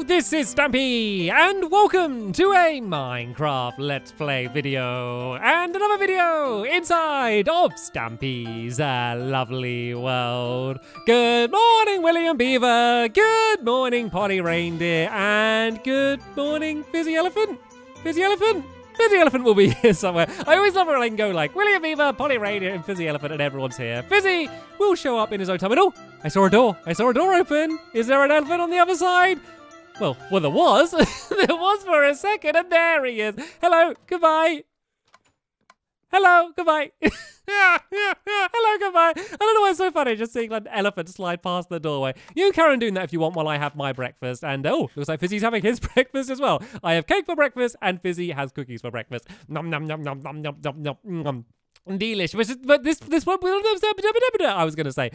this is Stampy, and welcome to a Minecraft Let's Play video, and another video inside of Stampy's lovely world. Good morning, William Beaver, good morning, Polly Reindeer, and good morning, Fizzy Elephant. Fizzy Elephant? Fizzy Elephant will be here somewhere. I always love it when I can go like William Beaver, Polly Reindeer, and Fizzy Elephant, and everyone's here. Fizzy will show up in his own time. And oh, I saw a door. I saw a door open. Is there an elephant on the other side? Well, there was. There was for a second, and there he is. Hello, goodbye. Hello, goodbye. Hello, goodbye. I don't know why it's so funny just seeing an elephant slide past the doorway. You carry on doing that if you want while I have my breakfast. And oh, looks like Fizzy's having his breakfast as well. I have cake for breakfast and Fizzy has cookies for breakfast. Nom nom nom nom nom nom nom nom nom. Delicious, but this one, I was gonna say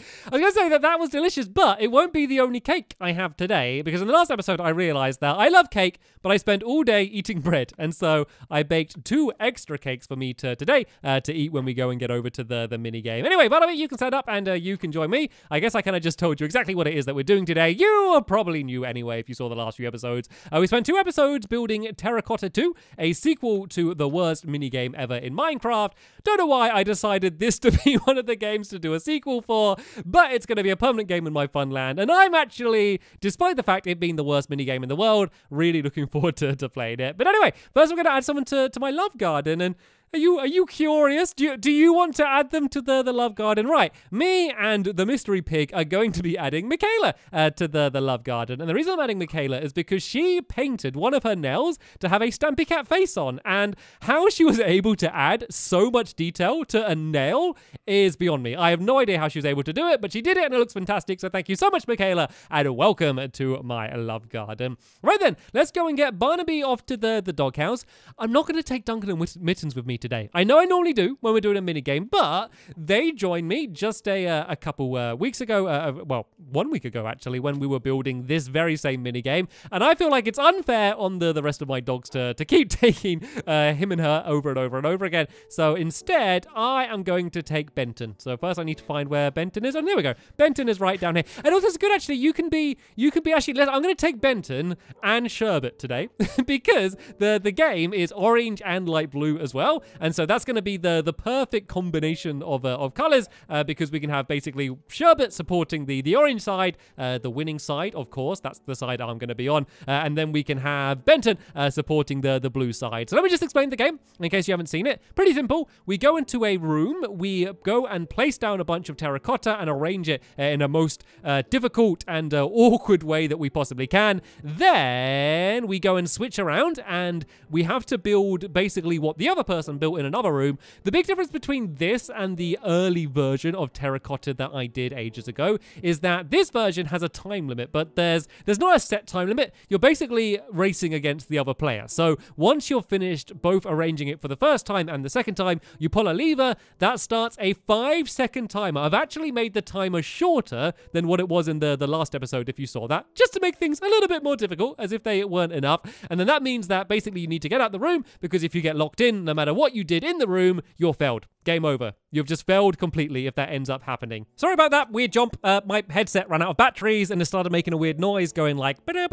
that was delicious, but it won't be the only cake I have today, because in the last episode I realized that I love cake, but I spent all day eating bread, and so I baked 2 extra cakes for me today to eat when we go and get over to the mini game. Anyway, by the way, you can stand up and you can join me. I guess I kind of just told you exactly what it is that we're doing today. You probably knew anyway if you saw the last few episodes. We spent 2 episodes building Terrorcotta 2, a sequel to the worst mini game ever in Minecraft. Don't know why I decided this to be one of the games to do a sequel for, but it's going to be a permanent game in my fun land, and I'm actually, despite the fact it being the worst minigame in the world, really looking forward to playing it. But anyway, first we're going to add someone to my love garden, and are you curious? Do you want to add them to the love garden? Right, me and the mystery pig are going to be adding Michaela to the love garden. And the reason I'm adding Michaela is because she painted one of her nails to have a Stampy Cat face on. And how she was able to add so much detail to a nail is beyond me. I have no idea how she was able to do it, but she did it and it looks fantastic. So thank you so much, Michaela, and welcome to my love garden. Right then, let's go and get Barnaby off to the doghouse. I'm not going to take Duncan and Mittens with me today. I know I normally do when we're doing a mini game, but they joined me just a couple weeks ago, well, 1 week ago actually, when we were building this very same mini game, and I feel like it's unfair on the rest of my dogs to keep taking him and her over and over and over again. So instead, I am going to take Benton. So first I need to find where Benton is. Oh, there we go. Benton is right down here. And also it's good actually, you can be actually, I'm going to take Benton and Sherbet today because the game is orange and light blue as well. And so that's going to be the perfect combination of colors because we can have basically Sherbet supporting the orange side, the winning side, of course. That's the side I'm going to be on. And then we can have Benton supporting the blue side. So let me just explain the game in case you haven't seen it. Pretty simple. We go into a room. We go and place down a bunch of terracotta and arrange it in a most difficult and awkward way that we possibly can. Then we go and switch around and we have to build basically what the other person built in another room. The big difference between this and the early version of Terrorcotta that I did ages ago is that this version has a time limit, but there's not a set time limit. You're basically racing against the other player. So once you're finished both arranging it for the first time and the second time, you pull a lever that starts a 5-second timer. I've actually made the timer shorter than what it was in the last episode, if you saw that, just to make things a little bit more difficult, as if they weren't enough. And then that means that basically you need to get out the room, because if you get locked in, no matter what you did in the room, you're failed. Game over. You've just failed completely if that ends up happening. Sorry about that weird jump. My headset ran out of batteries and it started making a weird noise going like but I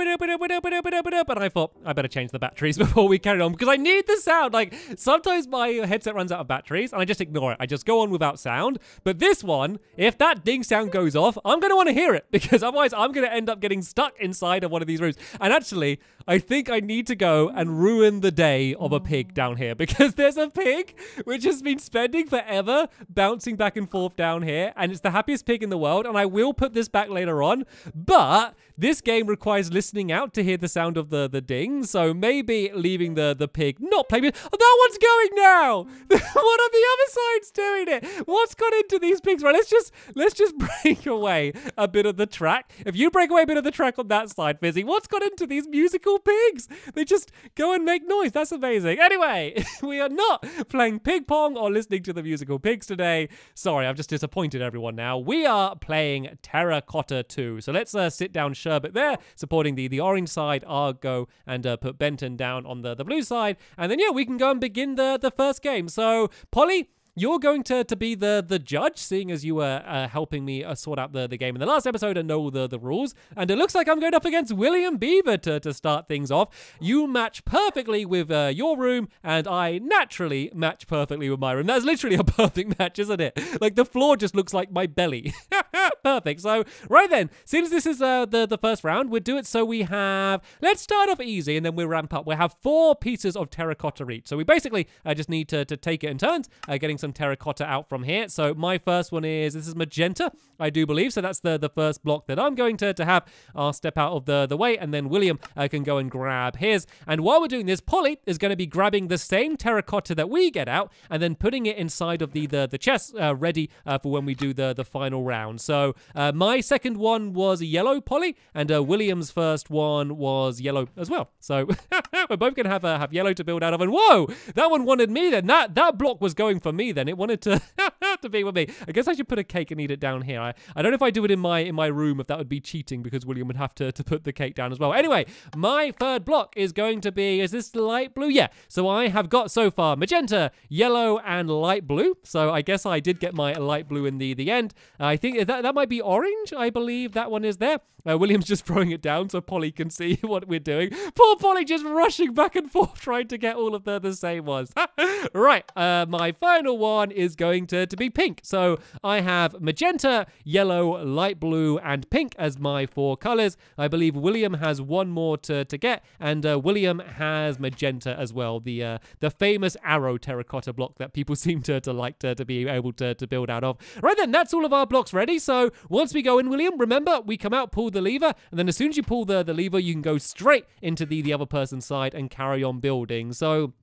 thought I better change the batteries before we carry on because I need the sound. Like sometimes my headset runs out of batteries and I just ignore it. I just go on without sound. But this one, if that ding sound goes off, I'm going to want to hear it because otherwise I'm going to end up getting stuck inside of one of these rooms. And actually, I think I need to go and ruin the day of a pig down here because there's a pig which has been spending forever bouncing back and forth down here, and it's the happiest pig in the world, and I will put this back later on, but this game requires listening out to hear the sound of the ding, so maybe leaving the pig not playing. Oh, that one's going now. One on the other side's doing it. What's got into these pigs? Right, let's just break away a bit of the track. If you break away a bit of the track on that side, Fizzy, what's got into these musical pigs? They just go and make noise. That's amazing. Anyway, we are not playing pig pong or listening to the musical pigs today. Sorry, I've just disappointed everyone now. We are playing Terrorcotta 2. So let's sit down Sherbet there, supporting the orange side. I'll go and put Benton down on the blue side. And then, yeah, we can go and begin the first game. So, Polly, you're going to be the judge, seeing as you were helping me sort out the game in the last episode and know the rules. And it looks like I'm going up against William Beaver to start things off. You match perfectly with your room, and I naturally match perfectly with my room. That's literally a perfect match, isn't it? Like, the floor just looks like my belly. Perfect. So, right then, since this is the first round, we'll do it so we have... Let's start off easy, and then we'll ramp up. We'll have 4 pieces of terracotta each. So we basically just need to take it in turns, getting some terracotta out from here. So my first one is... This is magenta, I do believe. So that's the first block that I'm going to have. I'll step out of the way, and then William can go and grab his. And while we're doing this, Polly is going to be grabbing the same terracotta that we get out, and then putting it inside of the chest, ready for when we do the final round. So my second one was yellow, Polly, and William's first one was yellow as well. So we're both going to have yellow to build out of. And whoa, that one wanted me then. That block was going for me then. It wanted to to be with me. I guess I should put a cake and eat it down here. I don't know if I do it in my room, if that would be cheating, because William would have to put the cake down as well. Anyway, my third block is going to be, is this light blue? Yeah. So I have got so far magenta, yellow, and light blue. So I guess I did get my light blue in the end. I think that might be orange. I believe that one is there. William's just throwing it down so Polly can see what we're doing. Poor Polly just rushing back and forth trying to get all of the same ones. Right, my final one is going to be pink. So I have magenta, yellow, light blue, and pink as my 4 colors. I believe William has one more to get, and William has magenta as well, the famous arrow terracotta block that people seem to like to be able to build out of. Right then, that's all of our blocks ready. So once we go in, William, remember, we come out, pull the lever, and then as soon as you pull the lever, you can go straight into the other person's side and carry on building. So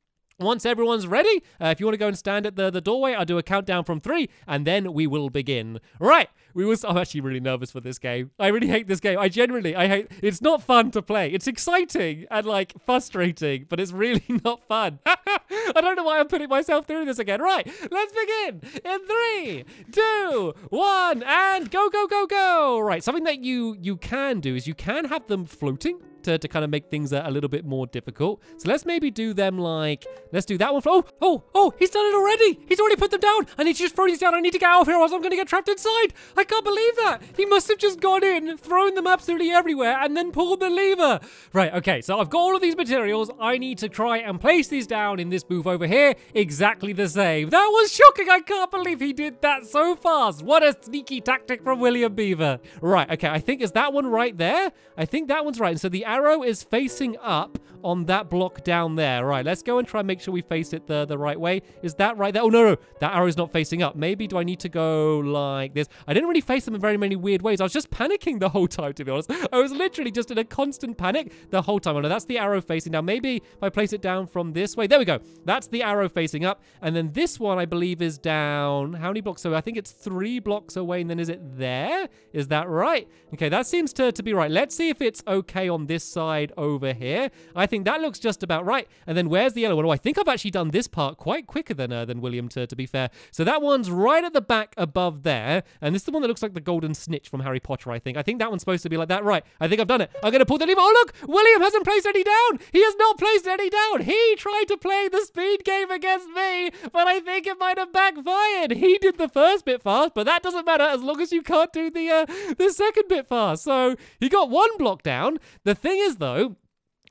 once everyone's ready, if you want to go and stand at the doorway, I'll do a countdown from 3, and then we will begin. Right, I'm actually really nervous for this game. I really hate this game. I hate... It's not fun to play. It's exciting and, like, frustrating, but it's really not fun. I don't know why I'm putting myself through this again. Right, let's begin in 3, 2, 1, and go, go, go, go. Right, something that you can do is you can have them floating to kind of make things a little bit more difficult. So let's maybe do them like, let's do that one. Oh, he's done it already. He's already put them down. I need to just throw these down. I need to get out of here or else I'm going to get trapped inside. I can't believe that. He must have just gone in, thrown them absolutely everywhere, and then pulled the lever. Right, okay, so I've got all of these materials. I need to try and place these down in this booth over here exactly the same. That was shocking. I can't believe he did that so fast. What a sneaky tactic from William Beaver. Right, okay, I think, is that one right there? I think that one's right. And so the arrow is facing up on that block down there. Right, let's go and try and make sure we face it the right way. Is that right there? Oh, no, that arrow is not facing up. Maybe do I need to go like this? I didn't really face them in very many weird ways. I was just panicking the whole time, to be honest. I was literally just in a constant panic the whole time. Oh, no, that's the arrow facing down. Maybe if I place it down from this way. There we go. That's the arrow facing up. And then this one, I believe, is down. How many blocks away? I think it's 3 blocks away. And then is it there? Is that right? Okay, that seems to be right. Let's see if it's okay on this side over here. I think that looks just about right. And then where's the yellow one? Oh, I think I've actually done this part quite quicker than William, to be fair. So that one's right at the back above there. And this is the one that looks like the golden snitch from Harry Potter, I think. I think that one's supposed to be like that. Right. I think I've done it. I'm going to pull the lever. Oh, look! William hasn't placed any down! He has not placed any down! He tried to play the speed game against me, but I think it might have backfired. He did the first bit fast, but that doesn't matter as long as you can't do the second bit fast. So he got 1 block down. The thing is, though,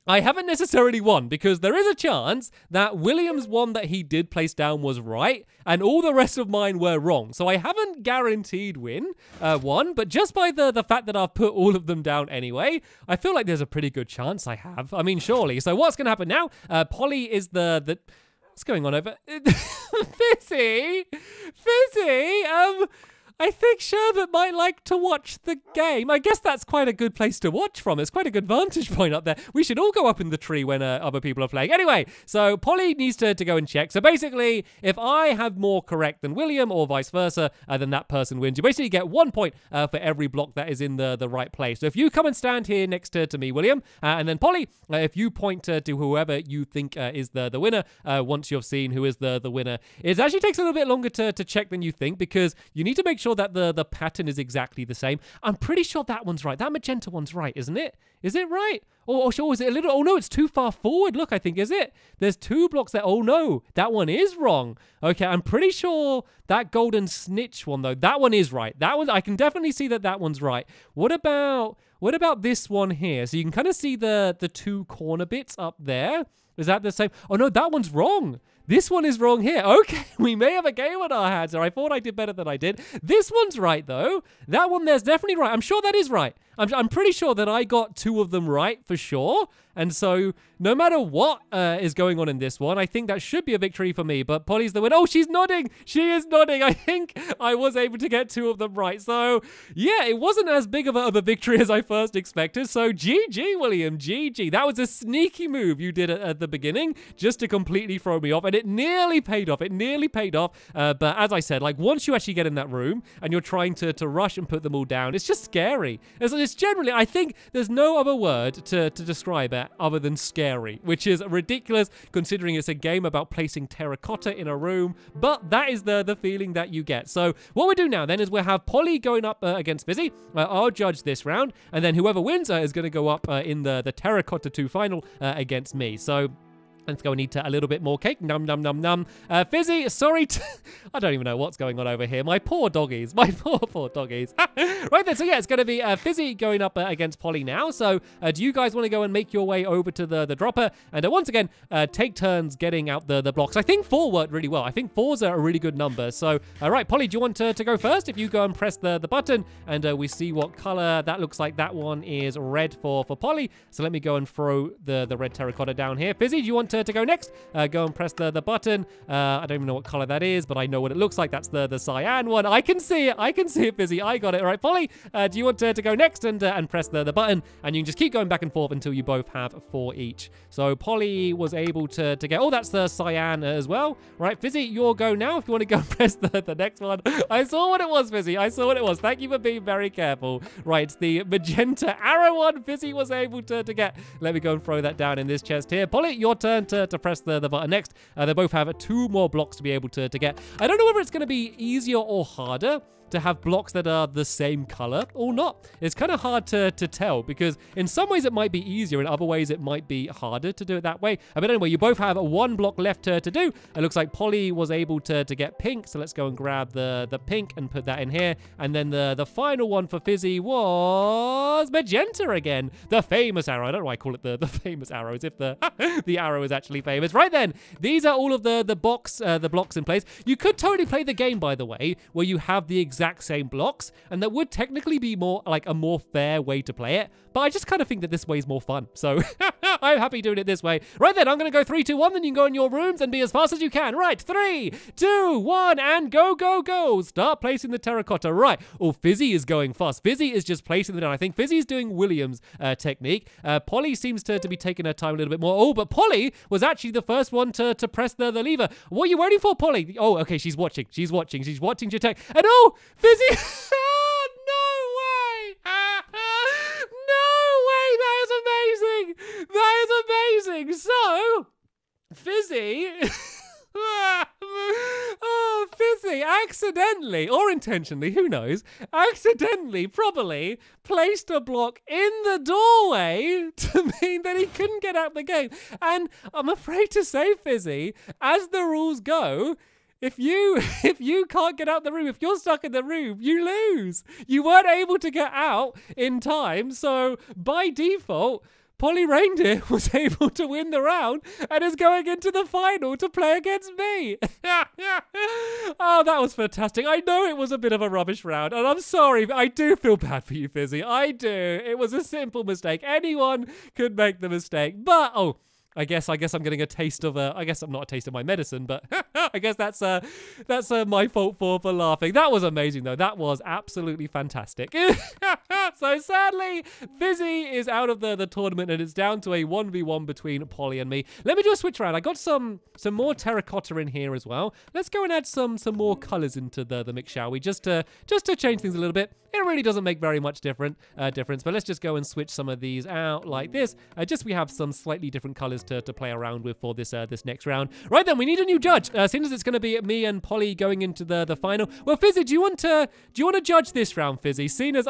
I haven't necessarily won, because there is a chance that William's one that he did place down was right, and all the rest of mine were wrong. So I haven't guaranteed one, but just by the fact that I've put all of them down anyway, I feel like there's a pretty good chance I have. I mean, surely. So what's going to happen now? Polly is the what's going on over? Fizzy? I think Sherbet might like to watch the game. I guess that's quite a good place to watch from. It's quite a good vantage point up there. We should all go up in the tree when other people are playing. Anyway, so Polly needs to go and check. So basically, if I have more correct than William or vice versa, then that person wins. You basically get 1 point for every block that is in the right place. So if you come and stand here next to me, William, and then Polly, if you point to whoever you think is the winner, once you've seen who is the winner. It actually takes a little bit longer to check than you think, because you need to make sure that the pattern is exactly the same. I'm pretty sure that one's right. That magenta one's right, isn't it? Is it right? Or is it a little... Oh, no, it's too far forward. Look, I think, is it? There's 2 blocks there. Oh, no, that one is wrong. Okay, I'm pretty sure that golden snitch one, though, that one is right. That one, I can definitely see that one's right. What about this one here? So you can kind of see the 2 corner bits up there. Is that the same? Oh, no, that one's wrong. This one is wrong here. Okay, we may have a game on our hands, or I thought I did better than I did. This one's right, though. That one there's definitely right. I'm sure that is right. I'm pretty sure that I got 2 of them right for sure. And so no matter what is going on in this one, I think that should be a victory for me. But Polly's the winner. Oh, she's nodding. She is nodding. I think I was able to get 2 of them right. So yeah, it wasn't as big of a victory as I first expected. So GG, William. GG. That was a sneaky move you did at the beginning just to completely throw me off. And it nearly paid off. It nearly paid off. But as I said, like once you actually get in that room and you're trying to rush and put them all down, it's just scary. It's generally, I think there's no other word to describe it other than scary, which is ridiculous considering it's a game about placing terracotta in a room, but that is the feeling that you get. So what we do now then is we'll have Polly going up against Fizzy. I'll judge this round, and then whoever wins is going to go up in the Terracotta 2 final against me. So let's go and eat a little bit more cake. Num, num, num, num. Fizzy, sorry. I don't even know what's going on over here. My poor doggies. My poor doggies. Right then, so yeah, it's going to be Fizzy going up against Polly now. So do you guys want to go and make your way over to the dropper? And once again, take turns getting out the blocks. I think 4 worked really well. I think 4's a really good number. So, all right, Polly, do you want to go first? If you go and press the button and we see what color that looks like. That one is red for Polly. So let me go and throw the red terracotta down here. Fizzy, do you want to go next? Go and press the button. I don't even know what color that is, but I know what it looks like. That's the cyan one. I can see it. I can see it, Fizzy. I got it. All right, Polly, do you want to go next and press the button? And you can just keep going back and forth until you both have 4 each. So Polly was able to get... Oh, that's the cyan as well. Right, Fizzy, your go now if you want to go and press the next one. I saw what it was, Fizzy. I saw what it was. Thank you for being very careful. Right, it's the magenta arrow one Fizzy was able to get. Let me go and throw that down in this chest here. Polly, your turn to press the button next. They both have 2 more blocks to be able to get. I don't know whether it's going to be easier or harder to have blocks that are the same color or not. It's kind of hard to tell because in some ways it might be easier, in other ways it might be harder to do it that way. But anyway, you both have 1 block left to do. It looks like Polly was able to get pink, so let's go and grab the pink and put that in here. And then the final one for Fizzy was magenta again. The famous arrow. I don't know why I call it the famous arrow, as if the arrow is actually famous. Right then, these are all of the blocks in place. You could totally play the game, by the way, where you have the exact same blocks, and that would technically be more like a more fair way to play it, but I just kind of think that this way is more fun, so I'm happy doing it this way. Right then, I'm gonna go 3, 2, 1, then you can go in your rooms and be as fast as you can. Right, 3, 2, 1, and go, go, go. Start placing the terracotta. Right. Oh, Fizzy is going fast. Fizzy is just placing them down. I think Fizzy's doing William's technique. Polly seems to be taking her time a little bit more. Oh, but Polly was actually the first one to press the lever. What are you waiting for, Polly? Oh, okay, she's watching. She's watching your tech. And oh, Fizzy! No way! No way! That is amazing! That is amazing! So, Fizzy... Oh, Fizzy accidentally, or intentionally, who knows, accidentally, probably, placed a block in the doorway to mean that he couldn't get out the game. And I'm afraid to say, Fizzy, as the rules go, if you can't get out the room, if you're stuck in the room, you lose. You weren't able to get out in time, so by default, Polly Reindeer was able to win the round and is going into the final to play against me. Oh, that was fantastic. I know it was a bit of a rubbish round, and I'm sorry, but I do feel bad for you, Fizzy. I do. It was a simple mistake. Anyone could make the mistake, but oh, I guess I'm getting a taste of I guess I'm not a taste of my medicine, but I guess that's my fault for laughing. That was amazing though. That was absolutely fantastic. So sadly, Fizzy is out of the tournament, and it's down to a 1v1 between Polly and me. Let me do a switch around. I got some more terracotta in here as well. Let's go and add some more colors into the mix, shall we? Just to change things a little bit. It really doesn't make very much difference, but let's just go and switch some of these out like this. Just we have some slightly different colors to play around with for this next round. Right then, we need a new judge. Seeing as it's going to be me and Polly going into the final. Well, Fizzy, do you want to judge this round, Fizzy? Seeing as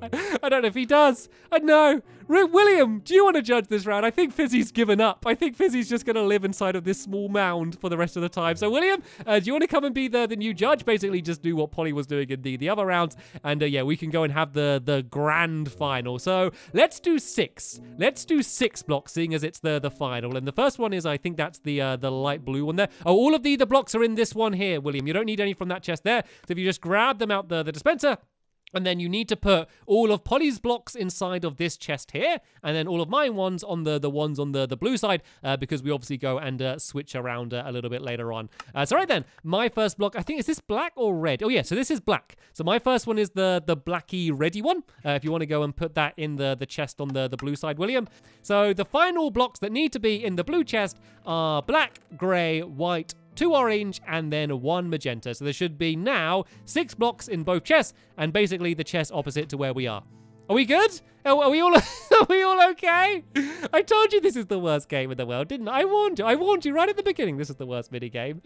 I don't know if he does. I know. William, do you want to judge this round? I think Fizzy's given up. I think Fizzy's just going to live inside of this small mound for the rest of the time. So, William, do you want to come and be the new judge? Basically, just do what Polly was doing in the other rounds. And, yeah, we can go and have the grand final. So, let's do 6. Let's do 6 blocks, seeing as it's the final. And the first one is, I think that's the light blue one there. Oh, all of the blocks are in this one here, William. You don't need any from that chest there. So, if you just grab them out the dispenser, and then you need to put all of Polly's blocks inside of this chest here, and then all of mine ones on the ones on the blue side, because we obviously go and switch around a little bit later on. So right then, my first block, I think, is this black or red? Oh yeah, so this is black. So my first one is the blacky reddy one, if you want to go and put that in the chest on the blue side, William. So the final blocks that need to be in the blue chest are black, grey, white, 2 orange, and then 1 magenta. So there should be now 6 blocks in both chests, and basically the chest opposite to where we are. Are we good? Are we all are we all okay? I told you this is the worst game in the world, didn't I? I warned you right at the beginning. This is the worst mini game.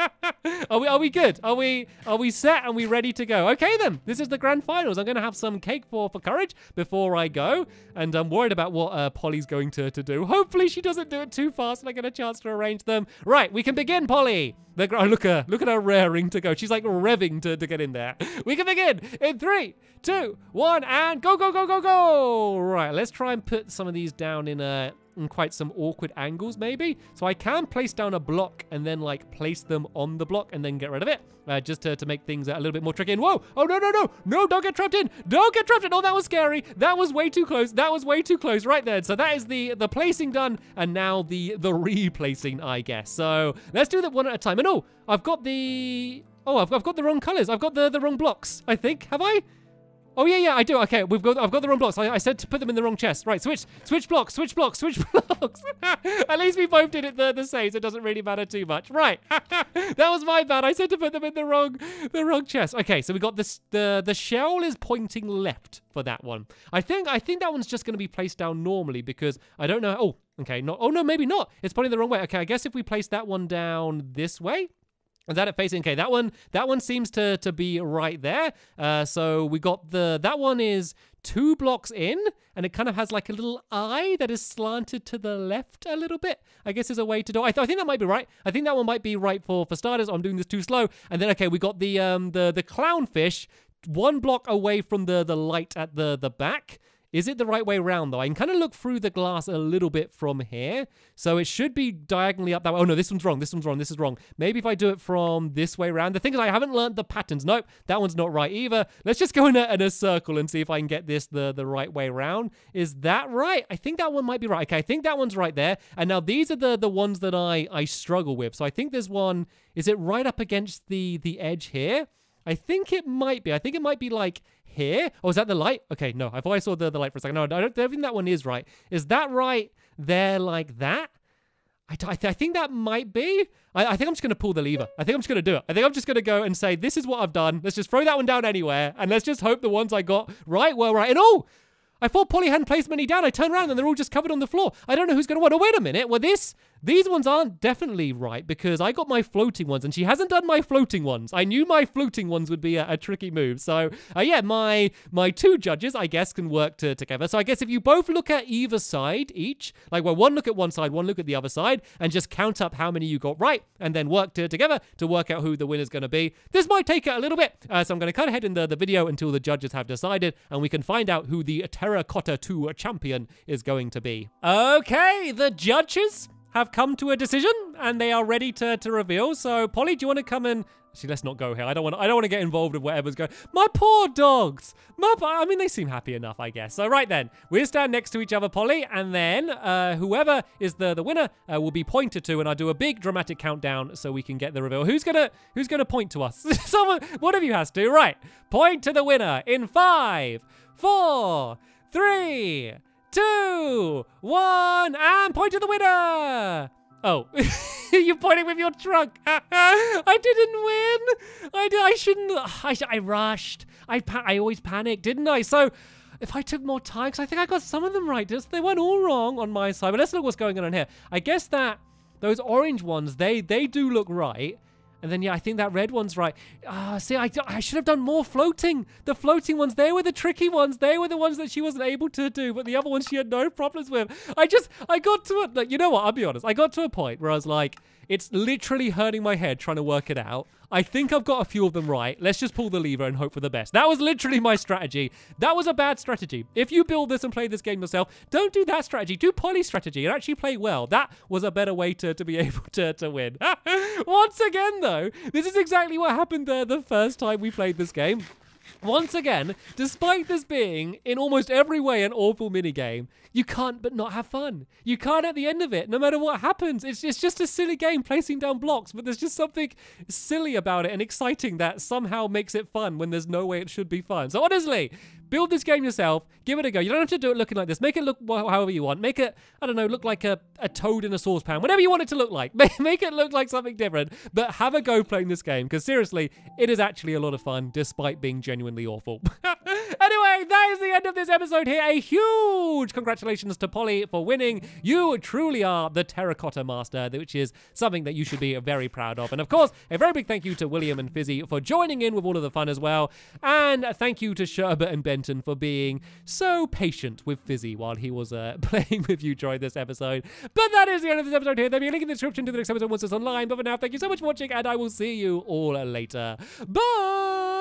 Are we good? Are we set and we ready to go? Okay then. This is the grand finals. I'm gonna have some cake for courage before I go, and I'm worried about what Polly's going to do. Hopefully she doesn't do it too fast and I get a chance to arrange them. Right, we can begin, Polly. Look at her raring to go. She's like revving to get in there. We can begin in 3, 2, 1, and go, go, go, go, go. Right, let's try and put some of these down in quite some awkward angles, maybe. So I can place down a block and then like place them on the block and then get rid of it, just to make things a little bit more tricky. And whoa, oh no, don't get trapped in. Don't get trapped in. Oh, that was scary. That was way too close. That was way too close right there. So that is the placing done, and now the replacing, I guess. So let's do that one at a time. And I've got the wrong colors. I've got the wrong blocks, I think. Have I? Oh, yeah, I do. Okay, I've got the wrong blocks. I said to put them in the wrong chest. Right, switch blocks. At least we both did it the same, so it doesn't really matter too much. Right, that was my bad. I said to put them in the wrong chest. Okay, so we got this. The shell is pointing left for that one. I think that one's just going to be placed down normally because I don't know. Oh, okay, no, maybe not. It's pointing the wrong way. Okay, I guess if we place that one down this way. Is that it facing? Okay, that one seems to be right there. So we got that one is 2 blocks in, and it kind of has like a little eye that is slanted to the left a little bit. I guess is a way to do it. I think that might be right. I think that one might be right for starters. I'm doing this too slow. And then, okay, we got the clownfish 1 block away from the light at the back. Is it the right way around, though? I can kind of look through the glass a little bit from here. So it should be diagonally up that way. Oh, no, this one's wrong. This is wrong. Maybe if I do it from this way around. The thing is, I haven't learned the patterns. Nope, that one's not right either. Let's just go in a circle and see if I can get this the right way around. Is that right? I think that one might be right. Okay, I think that one's right there. And now these are the ones that I struggle with. So I think there's one. Is it right up against the edge here? I think it might be. I think it might be like here. Oh, is that the light? Okay, no. I thought I saw the light for a second. No, I don't think that one is right. Is that right there like that? I think that might be. I think I'm just going to pull the lever. I think I'm just going to do it. I think I'm just going to go and say, this is what I've done. Let's just throw that one down anywhere. And let's just hope the ones I got right were right. And I thought Polly hadn't placed many down. I turned around and they're all just covered on the floor. I don't know who's going to win. Oh, wait a minute. Well, these ones aren't definitely right because I got my floating ones and she hasn't done my floating ones. I knew my floating ones would be a tricky move. So, yeah, my 2 judges, I guess, can work together. So I guess if you both look at either side each, like, well, one look at one side, one look at the other side, and just count up how many you got right and then work together to work out who the winner's going to be. This might take it a little bit. So I'm going to cut ahead in the video until the judges have decided and we can find out who the Terrorcotta 2 champion is going to be. Okay, the judges have come to a decision and they are ready to reveal. So Polly, do you want to come and actually, let's not go here. I don't want to get involved in whatever's going. My poor dogs. I mean, they seem happy enough, I guess. So right then, we'll stand next to each other, Polly, and then whoever is the winner will be pointed to, and I'll do a big dramatic countdown so we can get the reveal. Who's gonna point to us? Someone, one of you has to. Right, point to the winner in 5, 4, 3, 2, 1, and point to the winner. Oh, you're pointing with your trunk. I didn't win. I shouldn't. I rushed. I always panic, didn't I? So if I took more time, because I think I got some of them right. They weren't all wrong on my side. But let's look what's going on in here. I guess that those orange ones, they do look right. And then, yeah, I think that red one's right. See, I should have done more floating. The floating ones, they were the tricky ones. They were the ones that she wasn't able to do. But the other ones she had no problems with. I got to it. Like, you know what? I'll be honest. I got to a point where I was like, it's literally hurting my head trying to work it out. I think I've got a few of them right. Let's just pull the lever and hope for the best. That was literally my strategy. That was a bad strategy. If you build this and play this game yourself, don't do that strategy. Do Polly's strategy and actually play well. That was a better way to be able to win. Once again, though, this is exactly what happened the first time we played this game. Once again, despite this being, in almost every way, an awful minigame, you can't but not have fun. You can't at the end of it, no matter what happens. It's just a silly game, placing down blocks, but there's just something silly about it and exciting that somehow makes it fun when there's no way it should be fun. So honestly, build this game yourself. Give it a go. You don't have to do it looking like this. Make it look however you want. Make it, I don't know, look like a toad in a saucepan. Whatever you want it to look like. Make it look like something different. But have a go playing this game, because seriously, it is actually a lot of fun, despite being genuinely awful. Anyway, that is the end of this episode here. A huge congratulations to Polly for winning. You truly are the Terrorcotta Master, which is something that you should be very proud of. And of course, a very big thank you to William and Fizzy for joining in with all of the fun as well. And thank you to Sherbet and Benton for being so patient with Fizzy while he was playing with you during this episode. But that is the end of this episode here. There'll be a link in the description to the next episode once it's online. But for now, thank you so much for watching, and I will see you all later. Bye!